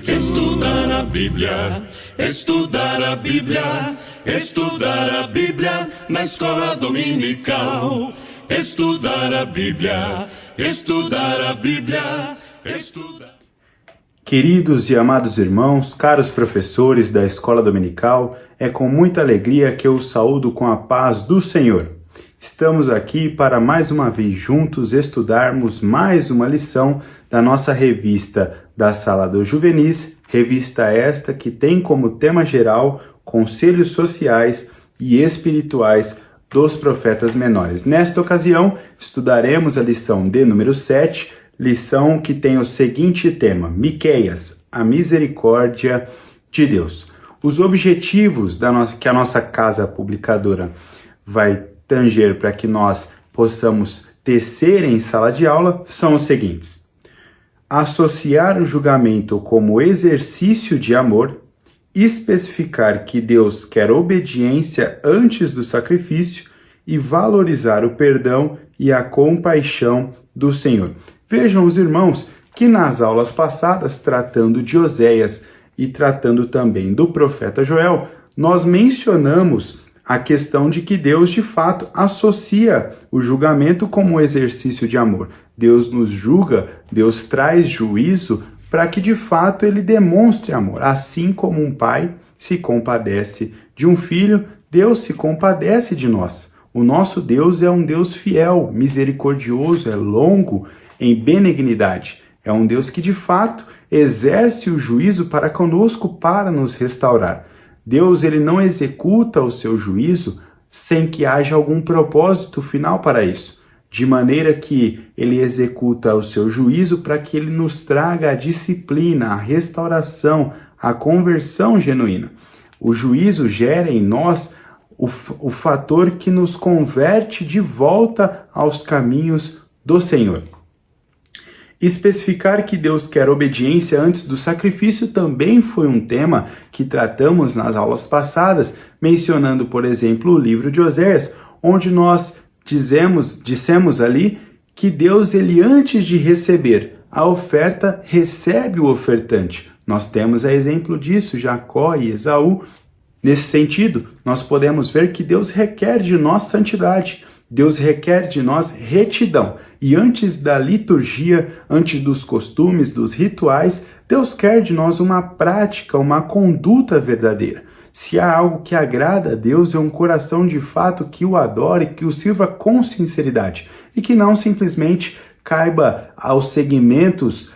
Estudar a Bíblia, estudar a Bíblia, estudar a Bíblia na escola dominical. Estudar a Bíblia, estudar a Bíblia, estudar. Queridos e amados irmãos, caros professores da Escola Dominical, é com muita alegria que eu os saúdo com a paz do Senhor. Estamos aqui para mais uma vez juntos estudarmos mais uma lição da nossa revista da Sala dos Juvenis, revista esta que tem como tema geral Conselhos Sociais e Espirituais dos Profetas Menores. Nesta ocasião, estudaremos a lição de número 7, lição que tem o seguinte tema: Miqueias, a misericórdia de Deus. Os objetivos que a nossa casa publicadora vai tanger para que nós possamos tecer em sala de aula são os seguintes: associar o julgamento como exercício de amor, especificar que Deus quer obediência antes do sacrifício e valorizar o perdão e a compaixão do Senhor. Vejam os irmãos que nas aulas passadas, tratando de Oséias e tratando também do profeta Joel, nós mencionamos a questão de que Deus de fato associa o julgamento como exercício de amor. Deus nos julga, Deus traz juízo para que de fato ele demonstre amor. Assim como um pai se compadece de um filho, Deus se compadece de nós. O nosso Deus é um Deus fiel, misericordioso, é longo em benignidade. É um Deus que de fato exerce o juízo para conosco, para nos restaurar. Deus ele não executa o seu juízo sem que haja algum propósito final para isso. De maneira que ele executa o seu juízo para que ele nos traga a disciplina, a restauração, a conversão genuína. O juízo gera em nós o fator que nos converte de volta aos caminhos do Senhor. Especificar que Deus quer obediência antes do sacrifício também foi um tema que tratamos nas aulas passadas, mencionando, por exemplo, o livro de Oséias, onde nós dissemos ali que Deus, ele antes de receber a oferta, recebe o ofertante. Nós temos a exemplo disso, Jacó e Esaú. Nesse sentido, nós podemos ver que Deus requer de nós santidade, Deus requer de nós retidão. E antes da liturgia, antes dos costumes, dos rituais, Deus quer de nós uma prática, uma conduta verdadeira. Se há algo que agrada a Deus, é um coração de fato que o adore, que o sirva com sinceridade e que não simplesmente caiba aos segmentos,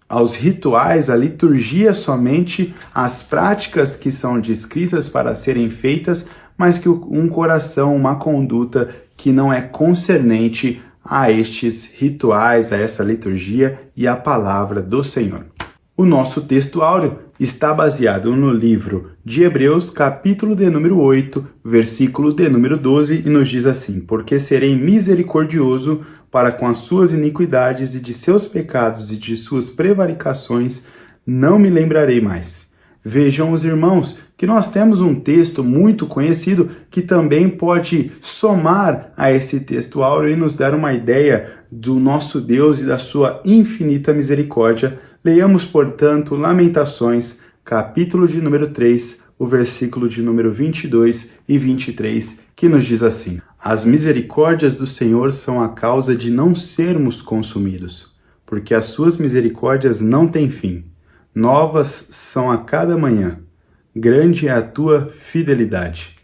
aos rituais, à liturgia somente, às práticas que são descritas para serem feitas, mas que um coração, uma conduta que não é concernente a estes rituais, a essa liturgia e a palavra do Senhor. O nosso texto áureo está baseado no livro de Hebreus, capítulo de número 8, versículo de número 12, e nos diz assim: porque serei misericordioso para com as suas iniquidades e de seus pecados e de suas prevaricações não me lembrarei mais. Vejam os irmãos que nós temos um texto muito conhecido que também pode somar a esse texto áureo e nos dar uma ideia do nosso Deus e da sua infinita misericórdia. Leiamos, portanto, Lamentações, capítulo de número 3, o versículo de número 22 e 23, que nos diz assim: as misericórdias do Senhor são a causa de não sermos consumidos, porque as suas misericórdias não têm fim. Novas são a cada manhã. Grande é a tua fidelidade.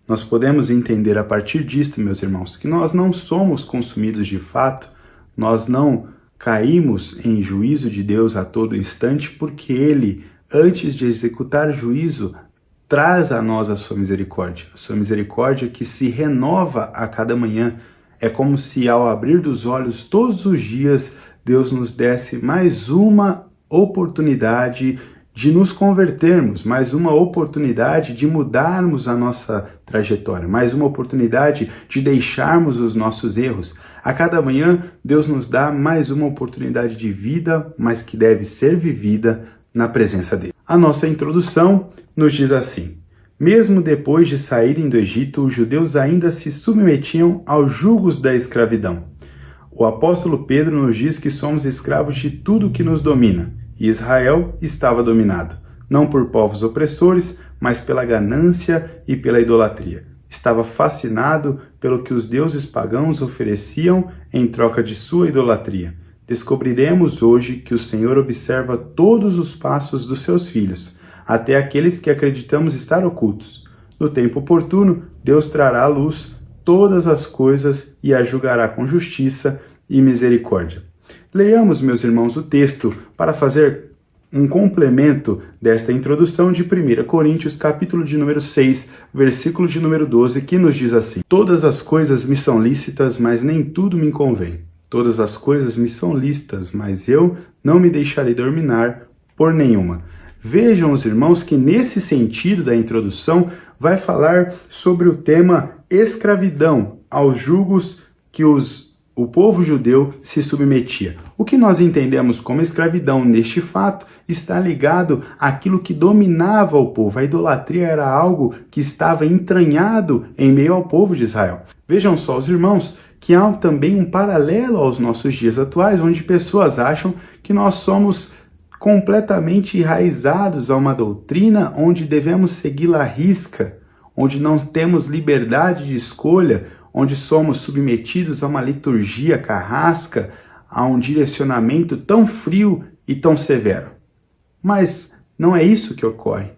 Nós podemos entender a partir disto, meus irmãos, que nós não somos consumidos de fato, nós não caímos em juízo de Deus a todo instante, porque Ele, antes de executar juízo, traz a nós a sua misericórdia que se renova a cada manhã. É como se ao abrir dos olhos todos os dias, Deus nos desse mais uma oportunidade de nos convertermos, mais uma oportunidade de mudarmos a nossa trajetória, mais uma oportunidade de deixarmos os nossos erros. A cada manhã, Deus nos dá mais uma oportunidade de vida, mas que deve ser vivida na presença dele. A nossa introdução nos diz assim: mesmo depois de saírem do Egito, os judeus ainda se submetiam aos jugos da escravidão. O apóstolo Pedro nos diz que somos escravos de tudo que nos domina, e Israel estava dominado, não por povos opressores, mas pela ganância e pela idolatria. Estava fascinado pelo que os deuses pagãos ofereciam em troca de sua idolatria. Descobriremos hoje que o Senhor observa todos os passos dos seus filhos, até aqueles que acreditamos estar ocultos. No tempo oportuno, Deus trará à luz todas as coisas e as julgará com justiça e misericórdia. Leiamos, meus irmãos, o texto para fazer um complemento desta introdução de 1 Coríntios, capítulo de número 6, versículo de número 12, que nos diz assim: Todas as coisas me são lícitas, mas nem tudo me convém. Todas as coisas me são lícitas, mas eu não me deixarei dominar por nenhuma. Vejam, os irmãos, que nesse sentido da introdução vai falar sobre o tema escravidão aos julgos que o povo judeu se submetia. O que nós entendemos como escravidão neste fato está ligado àquilo que dominava o povo. A idolatria era algo que estava entranhado em meio ao povo de Israel. Vejam só, os irmãos, que há também um paralelo aos nossos dias atuais, onde pessoas acham que nós somos completamente enraizados a uma doutrina onde devemos segui-la à risca, onde não temos liberdade de escolha, onde somos submetidos a uma liturgia carrasca, a um direcionamento tão frio e tão severo. Mas não é isso que ocorre.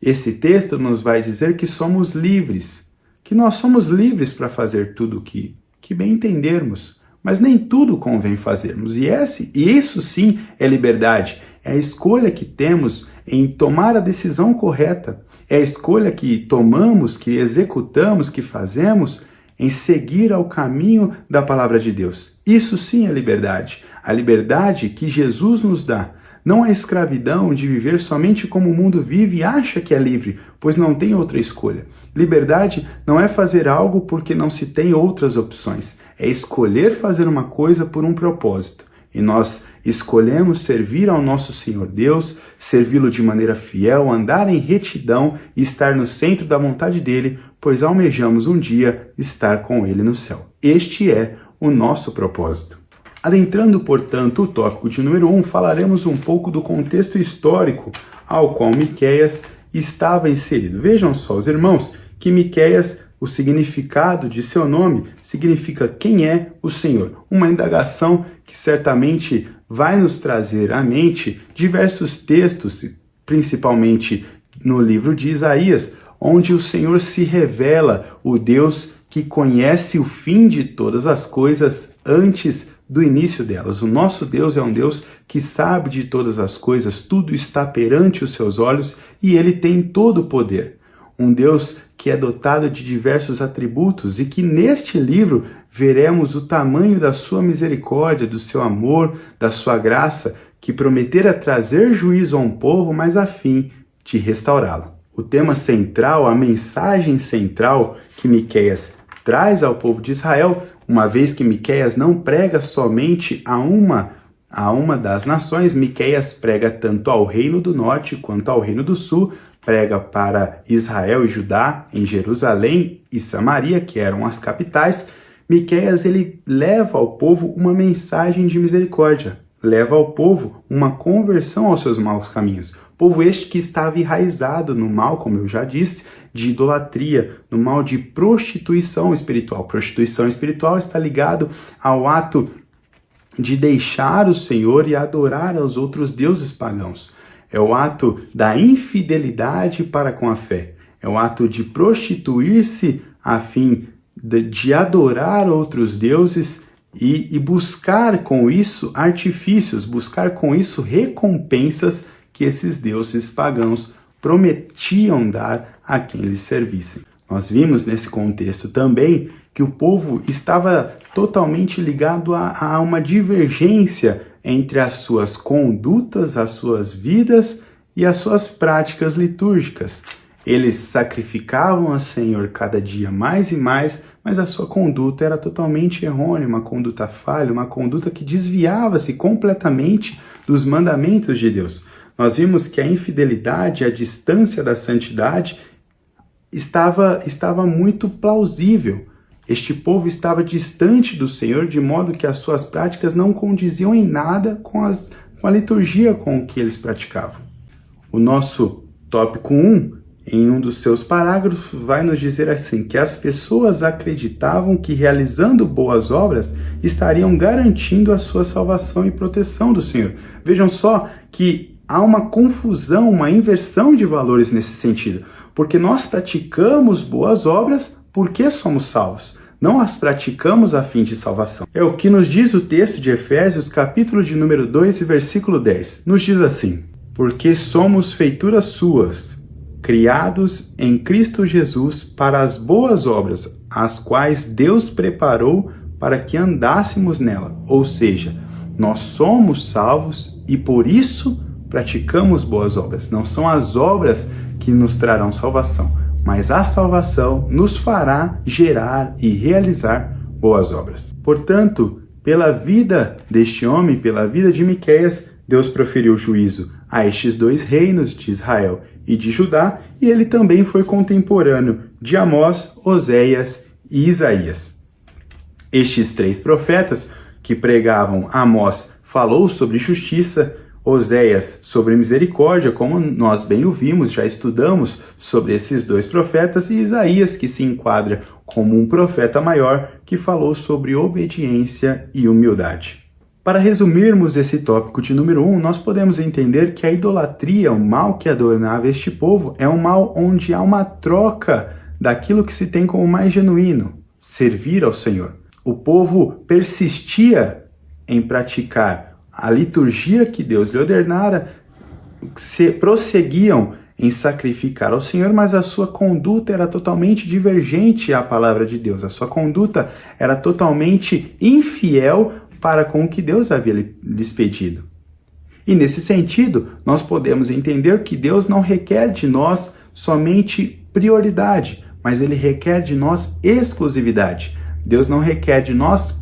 Esse texto nos vai dizer que somos livres, que nós somos livres para fazer tudo o que bem entendermos, mas nem tudo convém fazermos. E isso sim é liberdade. É a escolha que temos em tomar a decisão correta. É a escolha que tomamos, que executamos, que fazemos em seguir ao caminho da palavra de Deus. Isso sim é liberdade. A liberdade que Jesus nos dá. Não a escravidão de viver somente como o mundo vive e acha que é livre, pois não tem outra escolha. Liberdade não é fazer algo porque não se tem outras opções. É escolher fazer uma coisa por um propósito. E nós escolhemos servir ao nosso Senhor Deus, servi-lo de maneira fiel, andar em retidão e estar no centro da vontade dele, pois almejamos um dia estar com ele no céu. Este é o nosso propósito. Adentrando, portanto, o tópico de número 1, falaremos um pouco do contexto histórico ao qual Miqueias estava inserido. Vejam só, os irmãos, que Miqueias, o significado de seu nome, significa quem é o Senhor. Uma indagação que certamente vai nos trazer à mente diversos textos, principalmente no livro de Isaías, onde o Senhor se revela, o Deus que conhece o fim de todas as coisas antes do início delas. O nosso Deus é um Deus que sabe de todas as coisas, tudo está perante os seus olhos e ele tem todo o poder. Um Deus que é dotado de diversos atributos e que neste livro veremos o tamanho da sua misericórdia, do seu amor, da sua graça, que prometera trazer juízo a um povo, mas a fim de restaurá-lo. O tema central, a mensagem central que Miqueias traz ao povo de Israel, uma vez que Miqueias não prega somente a uma das nações, Miqueias prega tanto ao reino do norte quanto ao reino do sul, prega para Israel e Judá, em Jerusalém e Samaria, que eram as capitais. Miqueias, ele leva ao povo uma mensagem de misericórdia, leva ao povo uma conversão aos seus maus caminhos. Povo este que estava enraizado no mal, como eu já disse, de idolatria, no mal de prostituição espiritual. Prostituição espiritual está ligado ao ato de deixar o Senhor e adorar aos outros deuses pagãos. É o ato da infidelidade para com a fé. É o ato de prostituir-se a fim de adorar outros deuses e buscar com isso artifícios, buscar com isso recompensas que esses deuses pagãos prometiam dar a quem lhes servissem. Nós vimos nesse contexto também que o povo estava totalmente ligado a uma divergência entre as suas condutas, as suas vidas e as suas práticas litúrgicas. Eles sacrificavam ao Senhor cada dia mais e mais, mas a sua conduta era totalmente errônea, uma conduta falha, uma conduta que desviava-se completamente dos mandamentos de Deus. Nós vimos que a infidelidade, a distância da santidade, estava muito plausível. Este povo estava distante do Senhor, de modo que as suas práticas não condiziam em nada com a liturgia com que eles praticavam. O nosso tópico 1, em um dos seus parágrafos, vai nos dizer assim, que as pessoas acreditavam que realizando boas obras estariam garantindo a sua salvação e proteção do Senhor. Vejam só que há uma confusão, uma inversão de valores nesse sentido, porque nós praticamos boas obras porque somos salvos. Não as praticamos a fim de salvação. É o que nos diz o texto de Efésios, capítulo de número 2 e versículo 10. Nos diz assim: porque somos feituras suas, criados em Cristo Jesus para as boas obras, as quais Deus preparou para que andássemos nela. Ou seja, nós somos salvos e por isso praticamos boas obras. Não são as obras que nos trarão salvação, mas a salvação nos fará gerar e realizar boas obras. Portanto, pela vida deste homem, pela vida de Miqueias, Deus proferiu juízo a estes dois reinos de Israel e de Judá, e ele também foi contemporâneo de Amós, Oséias e Isaías. Estes três profetas que pregavam, Amós falou sobre justiça, Oséias sobre misericórdia, como nós bem o vimos, já estudamos sobre esses dois profetas, e Isaías, que se enquadra como um profeta maior, que falou sobre obediência e humildade. Para resumirmos esse tópico de número 1, nós podemos entender que a idolatria, o mal que adornava este povo, é um mal onde há uma troca daquilo que se tem como mais genuíno, servir ao Senhor. O povo persistia em praticar a liturgia que Deus lhe ordenara, prosseguiam em sacrificar ao Senhor, mas a sua conduta era totalmente divergente à palavra de Deus. A sua conduta era totalmente infiel para com o que Deus havia lhes pedido. E nesse sentido, nós podemos entender que Deus não requer de nós somente prioridade, mas Ele requer de nós exclusividade. Deus não requer de nós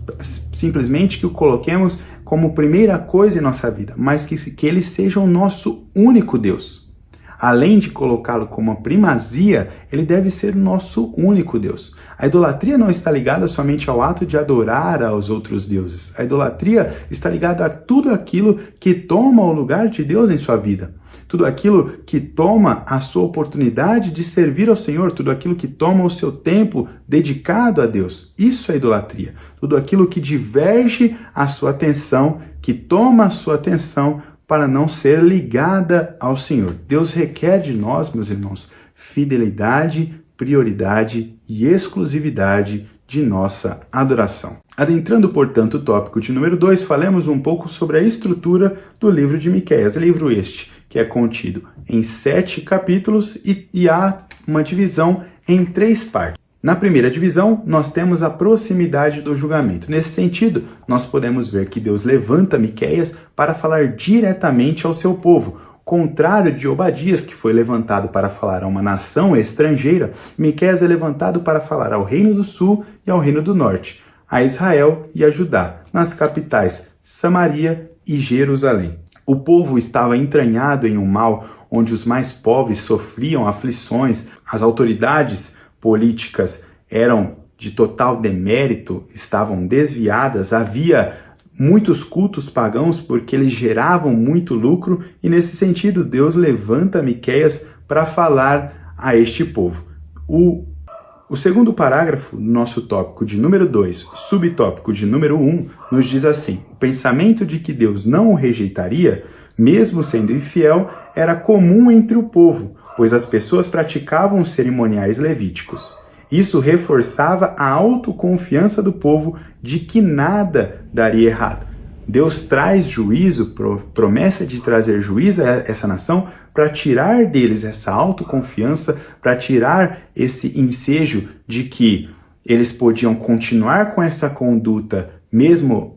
simplesmente que o coloquemos como primeira coisa em nossa vida, mas que Ele seja o nosso único Deus. Além de colocá-lo como a primazia, Ele deve ser o nosso único Deus. A idolatria não está ligada somente ao ato de adorar aos outros deuses. A idolatria está ligada a tudo aquilo que toma o lugar de Deus em sua vida. Tudo aquilo que toma a sua oportunidade de servir ao Senhor, tudo aquilo que toma o seu tempo dedicado a Deus. Isso é idolatria. Tudo aquilo que diverge a sua atenção, que toma a sua atenção para não ser ligada ao Senhor. Deus requer de nós, meus irmãos, fidelidade, prioridade e exclusividade de nossa adoração. Adentrando, portanto, o tópico de número 2, falemos um pouco sobre a estrutura do livro de Miqueias. Livro este, que é contido em 7 capítulos e há uma divisão em 3 partes. Na primeira divisão, nós temos a proximidade do julgamento. Nesse sentido, nós podemos ver que Deus levanta Miqueias para falar diretamente ao seu povo. Contrário de Obadias, que foi levantado para falar a uma nação estrangeira, Miqueias é levantado para falar ao reino do sul e ao reino do norte, a Israel e a Judá, nas capitais Samaria e Jerusalém. O povo estava entranhado em um mal onde os mais pobres sofriam aflições, as autoridades políticas eram de total demérito, estavam desviadas, havia muitos cultos pagãos porque eles geravam muito lucro, e nesse sentido Deus levanta Miqueias para falar a este povo. O segundo parágrafo do nosso tópico de número 2, subtópico de número 1, nos diz assim: o pensamento de que Deus não o rejeitaria, mesmo sendo infiel, era comum entre o povo, pois as pessoas praticavam os cerimoniais levíticos. Isso reforçava a autoconfiança do povo de que nada daria errado. Deus traz juízo, promessa de trazer juízo a essa nação para tirar deles essa autoconfiança, para tirar esse ensejo de que eles podiam continuar com essa conduta mesmo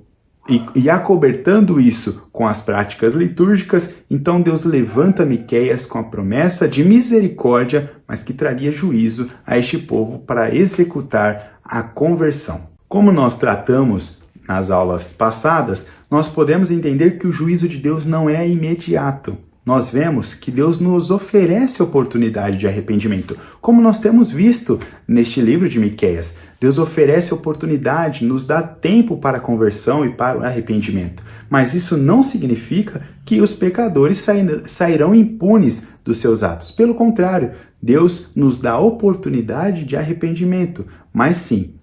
e acobertando isso com as práticas litúrgicas. Então Deus levanta Miqueias com a promessa de misericórdia, mas que traria juízo a este povo para executar a conversão. Como nós tratamos nas aulas passadas, nós podemos entender que o juízo de Deus não é imediato. Nós vemos que Deus nos oferece oportunidade de arrependimento, como nós temos visto neste livro de Miqueias. Deus oferece oportunidade, nos dá tempo para a conversão e para o arrependimento. Mas isso não significa que os pecadores sairão impunes dos seus atos. Pelo contrário, Deus nos dá oportunidade de arrependimento. Mas sim,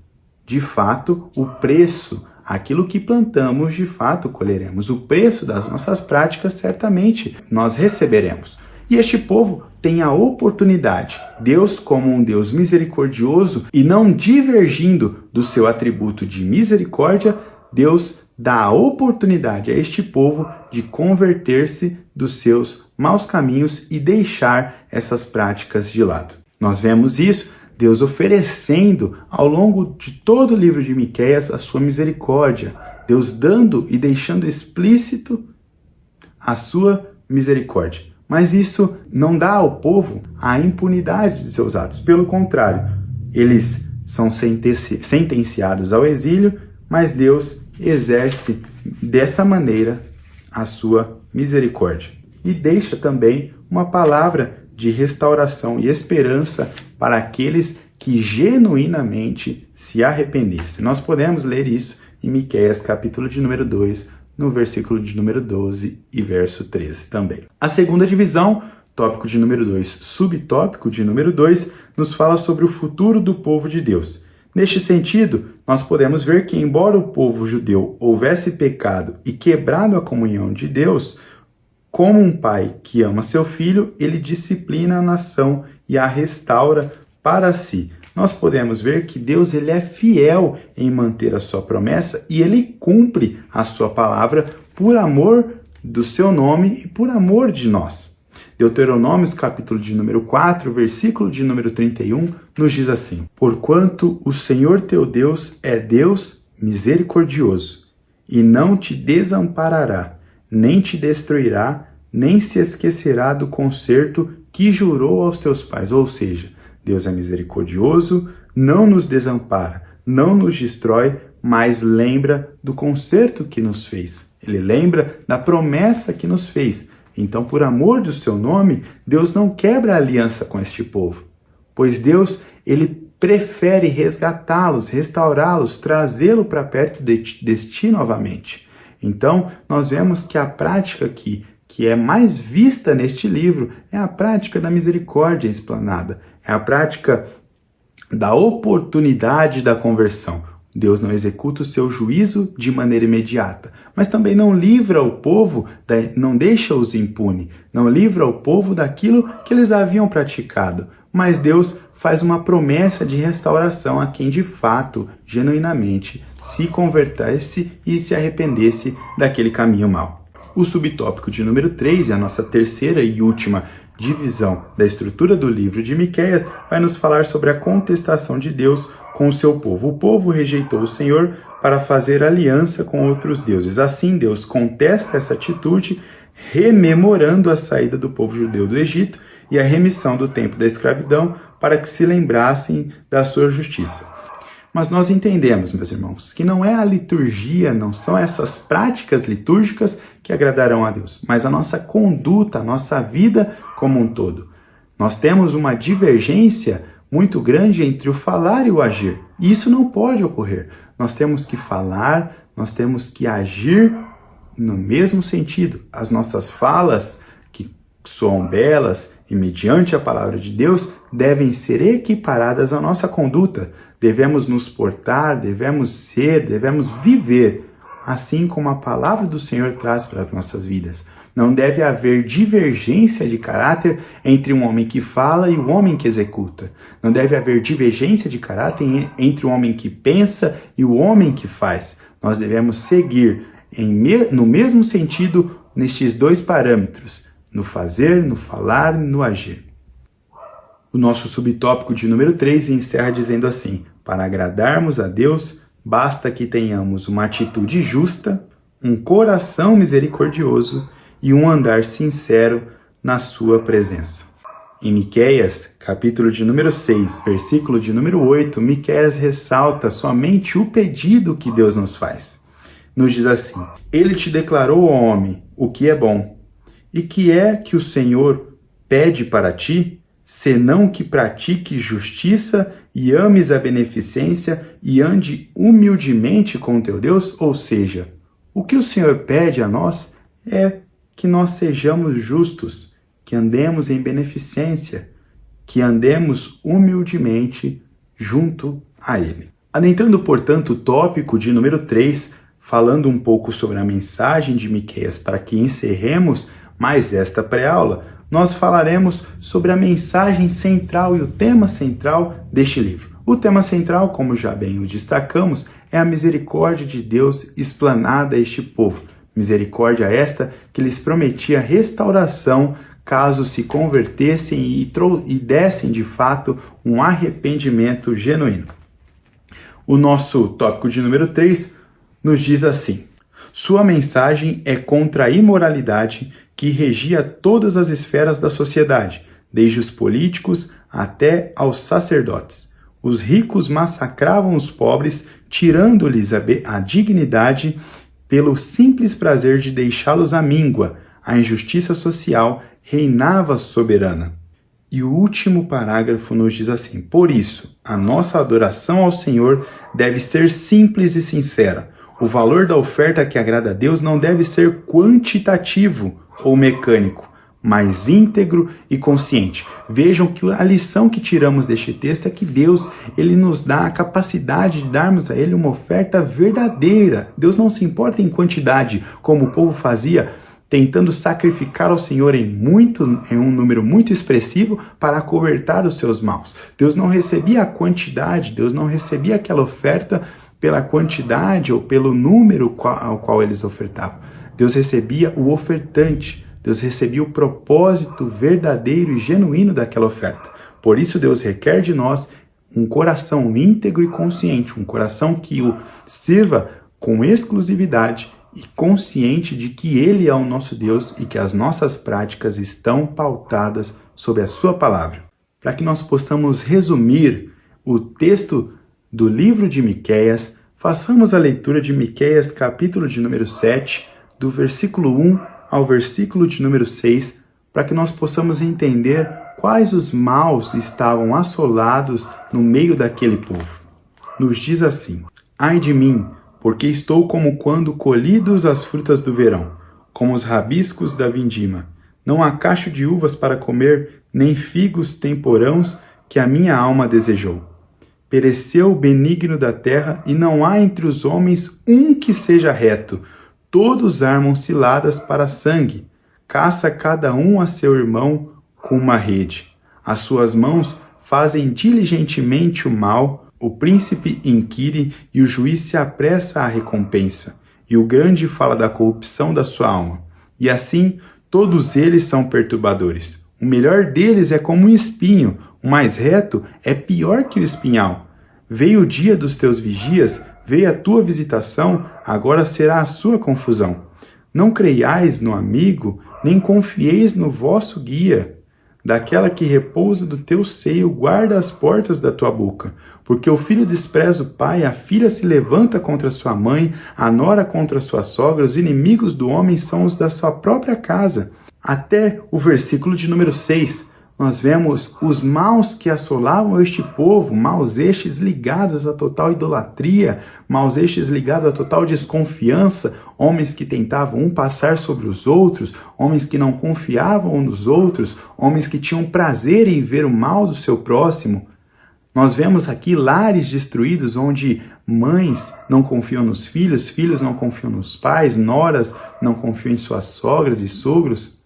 de fato, o preço, aquilo que plantamos, de fato colheremos. O preço das nossas práticas, certamente, nós receberemos. E este povo tem a oportunidade. Deus, como um Deus misericordioso e não divergindo do seu atributo de misericórdia, Deus dá a oportunidade a este povo de converter-se dos seus maus caminhos e deixar essas práticas de lado. Nós vemos isso, Deus oferecendo ao longo de todo o livro de Miqueias a sua misericórdia, Deus dando e deixando explícito a sua misericórdia. Mas isso não dá ao povo a impunidade de seus atos. Pelo contrário, eles são sentenciados ao exílio, mas Deus exerce dessa maneira a sua misericórdia. E deixa também uma palavra de restauração e esperança para aqueles que genuinamente se arrependessem. Nós podemos ler isso em Miqueias, capítulo de número 2, no versículo de número 12 e verso 13 também. A segunda divisão, tópico de número 2, subtópico de número 2, nos fala sobre o futuro do povo de Deus. Neste sentido, nós podemos ver que, embora o povo judeu houvesse pecado e quebrado a comunhão de Deus, como um pai que ama seu filho, ele disciplina a nação e a restaura para si. Nós podemos ver que Deus ele é fiel em manter a sua promessa e ele cumpre a sua palavra por amor do seu nome e por amor de nós. Deuteronômio, capítulo de número 4, versículo de número 31, nos diz assim: Porquanto o Senhor teu Deus é Deus misericordioso, e não te desamparará, nem te destruirá, nem se esquecerá do concerto que jurou aos teus pais. Ou seja, Deus é misericordioso, não nos desampara, não nos destrói, mas lembra do concerto que nos fez. Ele lembra da promessa que nos fez. Então, por amor do seu nome, Deus não quebra a aliança com este povo, pois Deus, ele prefere resgatá-los, restaurá-los, trazê-lo para perto de ti novamente. Então, nós vemos que a prática que é mais vista neste livro é a prática da misericórdia explanada, é a prática da oportunidade da conversão. Deus não executa o seu juízo de maneira imediata, mas também não livra o povo, não deixa-os impune, não livra o povo daquilo que eles haviam praticado. Mas Deus faz uma promessa de restauração a quem de fato, genuinamente, se convertesse e se arrependesse daquele caminho mau. O subtópico de número 3, a nossa terceira e última divisão da estrutura do livro de Miqueias, vai nos falar sobre a contestação de Deus com o seu povo. O povo rejeitou o Senhor para fazer aliança com outros deuses. Assim, Deus contesta essa atitude, rememorando a saída do povo judeu do Egito e a remissão do tempo da escravidão para que se lembrassem da sua justiça. Mas nós entendemos, meus irmãos, que não é a liturgia, não são essas práticas litúrgicas que agradarão a Deus, mas a nossa conduta, a nossa vida como um todo. Nós temos uma divergência muito grande entre o falar e o agir, e isso não pode ocorrer. Nós temos que falar, nós temos que agir no mesmo sentido. As nossas falas, que soam belas e mediante a palavra de Deus, devem ser equiparadas à nossa conduta. Devemos nos portar, devemos ser, devemos viver, assim como a palavra do Senhor traz para as nossas vidas. Não deve haver divergência de caráter entre um homem que fala e o homem que executa. Não deve haver divergência de caráter entre o homem que pensa e o homem que faz. Nós devemos seguir no mesmo sentido nestes dois parâmetros, no fazer, no falar, no agir. O nosso subtópico de número 3 encerra dizendo assim: para agradarmos a Deus, basta que tenhamos uma atitude justa, um coração misericordioso e um andar sincero na sua presença. Em Miqueias, capítulo de número 6, versículo de número 8, Miqueias ressalta somente o pedido que Deus nos faz. Nos diz assim: Ele te declarou, ó homem, o que é bom. E que é que o Senhor pede para ti, senão que pratique justiça e ames a beneficência e ande humildemente com o teu Deus? Ou seja, o que o Senhor pede a nós é que nós sejamos justos, que andemos em beneficência, que andemos humildemente junto a Ele. Adentrando, portanto, o tópico de número 3, falando um pouco sobre a mensagem de Miqueias para que encerremos mais esta pré-aula, nós falaremos sobre a mensagem central e o tema central deste livro. O tema central, como já bem o destacamos, é a misericórdia de Deus explanada a este povo. Misericórdia esta que lhes prometia restauração caso se convertessem e dessem de fato um arrependimento genuíno. O nosso tópico de número 3 nos diz assim: sua mensagem é contra a imoralidade que regia todas as esferas da sociedade, desde os políticos até aos sacerdotes. Os ricos massacravam os pobres, tirando-lhes a dignidade pelo simples prazer de deixá-los à míngua. A injustiça social reinava soberana. E o último parágrafo nos diz assim: por isso, a nossa adoração ao Senhor deve ser simples e sincera. O valor da oferta que agrada a Deus não deve ser quantitativo ou mecânico, mas íntegro e consciente. Vejam que a lição que tiramos deste texto é que Deus, ele nos dá a capacidade de darmos a Ele uma oferta verdadeira. Deus não se importa em quantidade, como o povo fazia, tentando sacrificar ao Senhor em um número muito expressivo para acobertar os seus maus. Deus não recebia a quantidade, Deus não recebia aquela oferta pela quantidade ou pelo número ao qual eles ofertavam. Deus recebia o ofertante, Deus recebia o propósito verdadeiro e genuíno daquela oferta. Por isso Deus requer de nós um coração íntegro e consciente, um coração que o sirva com exclusividade e consciente de que Ele é o nosso Deus e que as nossas práticas estão pautadas sobre a sua palavra. Para que nós possamos resumir o texto do livro de Miqueias, façamos a leitura de Miqueias, capítulo de número 7, do versículo 1 ao versículo de número 6, para que nós possamos entender quais os maus estavam assolados no meio daquele povo. Nos diz assim: ai de mim, porque estou como quando colhidos as frutas do verão, como os rabiscos da vindima. Não há cacho de uvas para comer, nem figos temporãos que a minha alma desejou. Pereceu o benigno da terra, e não há entre os homens um que seja reto. Todos armam ciladas para sangue. Caça cada um a seu irmão com uma rede. As suas mãos fazem diligentemente o mal. O príncipe inquire e o juiz se apressa à recompensa. E o grande fala da corrupção da sua alma. E assim, todos eles são perturbadores. O melhor deles é como um espinho. O mais reto é pior que o espinhal. Veio o dia dos teus vigias, veio a tua visitação, agora será a sua confusão. Não creiais no amigo, nem confieis no vosso guia. Daquela que repousa do teu seio, guarda as portas da tua boca. Porque o filho despreza o pai, a filha se levanta contra sua mãe, a nora contra sua sogra, os inimigos do homem são os da sua própria casa. Até o versículo de número 6, nós vemos os maus que assolavam este povo, maus estes ligados à total idolatria, maus estes ligados à total desconfiança, homens que tentavam passar sobre os outros, homens que não confiavam nos outros, homens que tinham prazer em ver o mal do seu próximo. Nós vemos aqui lares destruídos onde mães não confiam nos filhos, filhos não confiam nos pais, noras não confiam em suas sogras e sogros.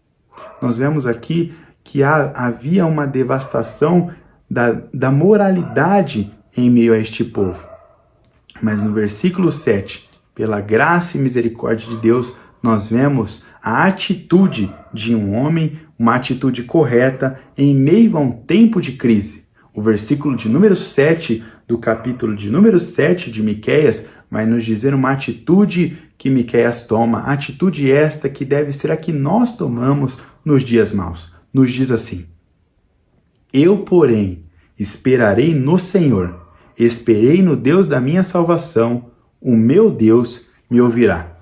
Nós vemos aqui que havia uma devastação da moralidade em meio a este povo. Mas no versículo 7, pela graça e misericórdia de Deus, nós vemos a atitude de um homem, uma atitude correta em meio a um tempo de crise. O versículo de número 7 do capítulo de número 7 de Miqueias vai nos dizer uma atitude que Miqueias toma, atitude esta que deve ser a que nós tomamos nos dias maus. Nos diz assim: eu, porém, esperarei no Senhor, esperei no Deus da minha salvação, o meu Deus me ouvirá.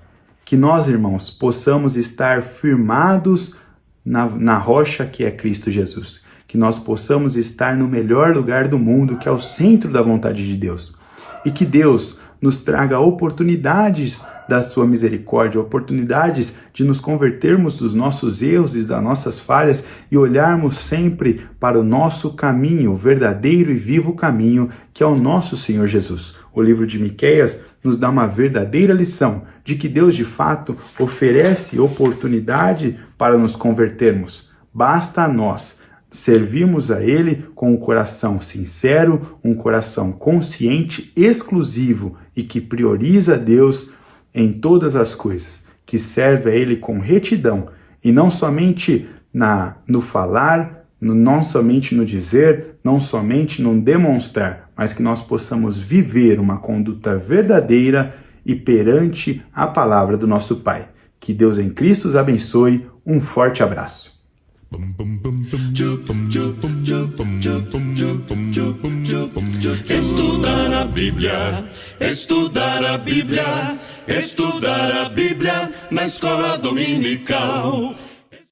Que nós, irmãos, possamos estar firmados na rocha que é Cristo Jesus. que nós possamos estar no melhor lugar do mundo, que é o centro da vontade de Deus. E que Deus nos traga oportunidades da sua misericórdia, oportunidades de nos convertermos dos nossos erros e das nossas falhas e olharmos sempre para o nosso caminho, o verdadeiro e vivo caminho, que é o nosso Senhor Jesus. O livro de Miqueias nos dá uma verdadeira lição de que Deus, de fato, oferece oportunidade para nos convertermos. Basta a nós servirmos a Ele com um coração sincero, um coração consciente, exclusivo e que prioriza Deus em todas as coisas, que serve a Ele com retidão e não somente no falar, não somente no dizer, não somente no demonstrar, mas que nós possamos viver uma conduta verdadeira e perante a palavra do nosso Pai. Que Deus em Cristo os abençoe. Um forte abraço. Estudar a Bíblia, estudar a Bíblia, estudar a Bíblia na escola dominical.